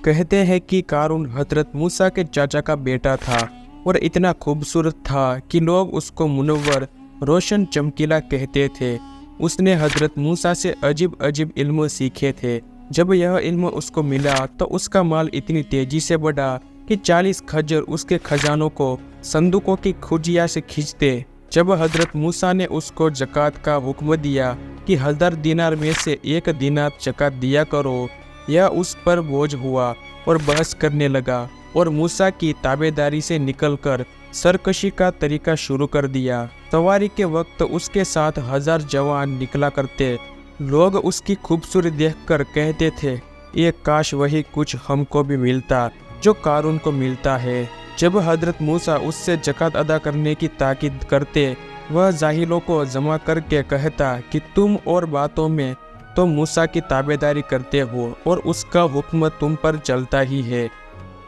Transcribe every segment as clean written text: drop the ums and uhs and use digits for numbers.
कहते हैं कि कारून हजरत मूसा के चाचा का बेटा था और इतना खूबसूरत था कि लोग उसको मुनव्वर, रोशन, चमकीला कहते थे। उसने हजरत मूसा से अजीब अजीब इल्म सीखे थे। जब यह इल्म उसको मिला तो उसका माल इतनी तेजी से बढ़ा कि 40 खज्जर उसके खजानों को संदूकों की खुजिया से खींचते। जब हजरत मूसा ने उसको ज़कात का हुक्म दिया कि 1000 दीनार में से 1 दीनार ज़कात दिया करो, यह उस पर बोझ हुआ और बहस करने लगा और मूसा की ताबेदारी से निकलकर सरकशी का तरीका शुरू कर दिया। सवारी के वक्त उसके साथ 1000 जवान निकला करते। लोग उसकी खूबसूरती देखकर कहते थे, ये काश वही कुछ हमको भी मिलता जो कारून को मिलता है। जब हजरत मूसा उससे ज़कात अदा करने की ताकीद करते, वह जाहिलों को जमा करके कहता कि तुम और बातों में तो मूसा की ताबेदारी करते हो और उसका हुक्म तुम पर चलता ही है।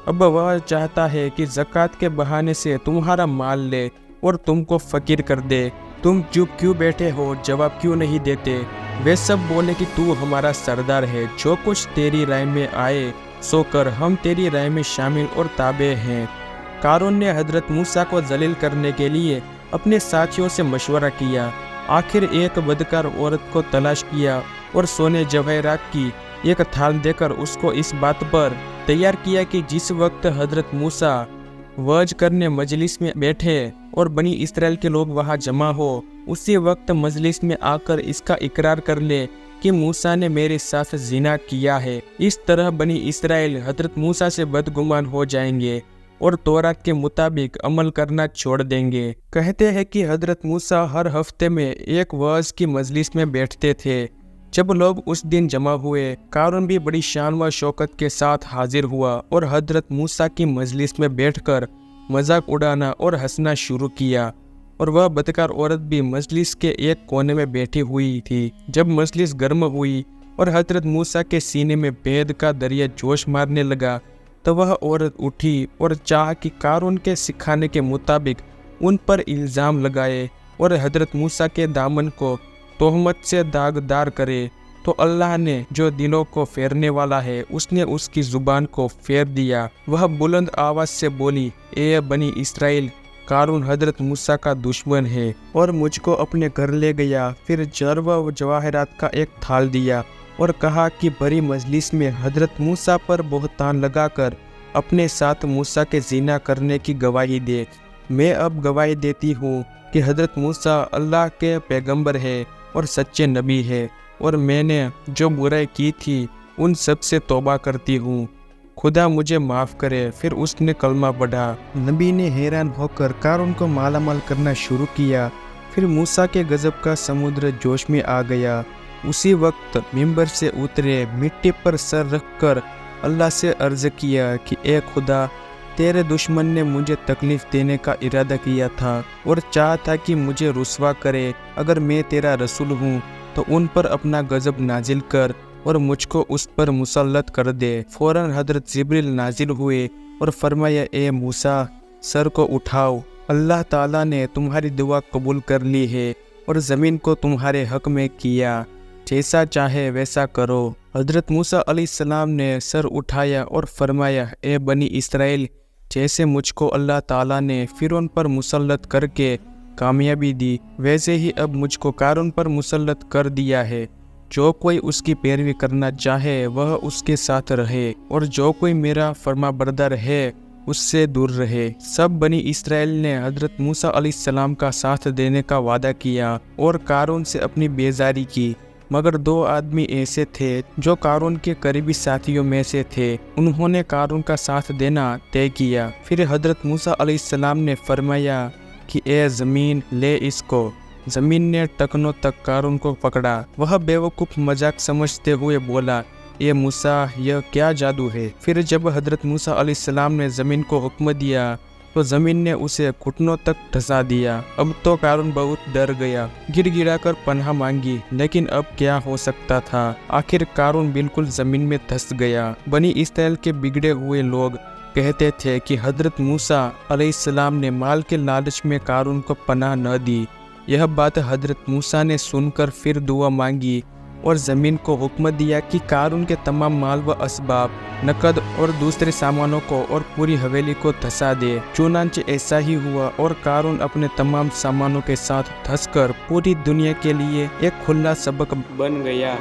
अब वह चाहता है कि ज़कात के बहाने से तुम्हारा माल ले और तुमको फ़कीर कर दे। तुम चुप क्यों बैठे हो, जवाब क्यों नहीं देते? वे सब बोले कि तू हमारा सरदार है, जो कुछ तेरी राय में आए सो कर, हम तेरी राय में शामिल और ताबे हैं। कारून ने हजरत मूसा को जलील करने के लिए अपने साथियों से मशवरा किया। आखिर एक बदकार औरत को तलाश किया और सोने जवाहरात की एक थाल देकर उसको इस बात पर तैयार किया कि जिस वक्त हजरत मूसा वज करने मजलिस में बैठे और बनी इस्राएल के लोग वहां जमा हो, उसी वक्त मजलिस में आकर इसका इकरार कर ले कि मूसा ने मेरे साथ जिना किया है। इस तरह बनी इस्राएल हजरत मूसा से बदगुमान हो जाएंगे और तौरात के मुताबिक अमल करना छोड़ देंगे। कहते हैं कि हजरत मूसा हर हफ्ते में एक वज़ की मजलिस में बैठते थे। जब लोग उस दिन जमा हुए, कारून भी बड़ी शान व शौकत के साथ हाजिर हुआ और हजरत मूसा की मजलिस में बैठकर मजाक उड़ाना और हंसना शुरू किया। और वह बदकार औरत भी मजलिस के एक कोने में बैठी हुई थी। जब मजलिस गर्म हुई और हजरत मूसा के सीने में भेद का दरिया जोश मारने लगा, तो वह औरत उठी और चाह कि कारून के सिखाने के मुताबिक उन पर इल्ज़ाम लगाए और हजरत मूसा के दामन को तोहमत से दागदार करे। तो अल्लाह ने जो दिलों को फेरने वाला है, उसने उसकी जुबान को फेर दिया। वह बुलंद आवाज से बोली, ए बनी इस्राएल, कारून हजरत मूसा का दुश्मन है और मुझको अपने घर ले गया। फिर जर व जवाहरात का एक थाल दिया और कहा कि बड़ी मजलिस में हजरत मूसा पर बोहतान लगाकर अपने साथ मूसा के ज़िना करने की गवाही दे। मैं अब गवाही देती हूँ कि हजरत मूसा अल्लाह के पैगंबर है और सच्चे नबी है, और मैंने जो बुराई की थी उन सब से तौबा करती हूँ। खुदा मुझे माफ़ करे। फिर उसने कलमा पढ़ा। नबी ने हैरान होकर कारून को मालामाल करना शुरू किया। फिर मूसा के गजब का समुद्र जोश में आ गया। उसी वक्त मिंबर से उतरे, मिट्टी पर सर रखकर अल्लाह से अर्ज किया कि ए खुदा, तेरे दुश्मन ने मुझे तकलीफ देने का इरादा किया था और चाहा था कि मुझे रुस्वा करे। अगर मैं तेरा रसूल हूँ तो उन पर अपना गजब नाजिल कर और मुझको उस पर मुसल्लत कर दे। फौरन हजरत जिब्रील नाजिल हुए और फरमाया, ए मूसा, सर को उठाओ, अल्लाह ताला ने तुम्हारी दुआ कबूल कर ली है और ज़मीन को तुम्हारे हक में किया, जैसा चाहे वैसा करो। हजरत मूसा अलैहिस्सलाम ने सर उठाया और फरमाया, ए बनी इस्राएल, जैसे मुझको अल्लाह ताला ने फिरौन पर मुसल्लत करके कामयाबी दी, वैसे ही अब मुझको कारून पर मुसल्लत कर दिया है। जो कोई उसकी पैरवी करना चाहे वह उसके साथ रहे और जो कोई मेरा फरमाबरदार है उससे दूर रहे। सब बनी इस्राएल ने हजरत मूसा अलैहिस्सलाम का साथ देने का वादा किया और कारून से अपनी बेजारी की, मगर 2 आदमी ऐसे थे जो कारून के करीबी साथियों में से थे। उन्होंने कारून का साथ देना तय किया। फिर हजरत मूसा अलैहिस्सलाम ने फरमाया कि ए ज़मीन, ले इसको। ज़मीन ने टखनों तक कारून को पकड़ा। वह बेवकूफ़ मजाक समझते हुए बोला, ए मूसा, यह क्या जादू है? फिर जब हजरत मूसा अलैहिस्सलाम ने ज़मीन को हुक्म दिया तो ज़मीन ने उसे घुटनों तक धंसा दिया। अब तो कारून बहुत डर गया, गिड़गिड़ा कर पनाह मांगी, लेकिन अब क्या हो सकता था? आखिर कारून बिल्कुल ज़मीन में धंस गया। बनी इस्राएल के बिगड़े हुए लोग कहते थे कि हजरत मूसा अलैहिस्सलाम ने माल के लालच में कारून को पनाह न दी। यह बात हजरत मूसा ने सुनकर फिर दुआ मांगी اور زمین کو حکم دیا کہ قارون کے تمام مال و اسباب، نقد اور دوسرے سامانوں کو اور پوری حویلی کو دھسا دے۔ چنانچہ ایسا ہی ہوا اور قارون اپنے تمام سامانوں کے ساتھ دھس کر پوری دنیا کے لیے ایک کھلا سبق بن گیا۔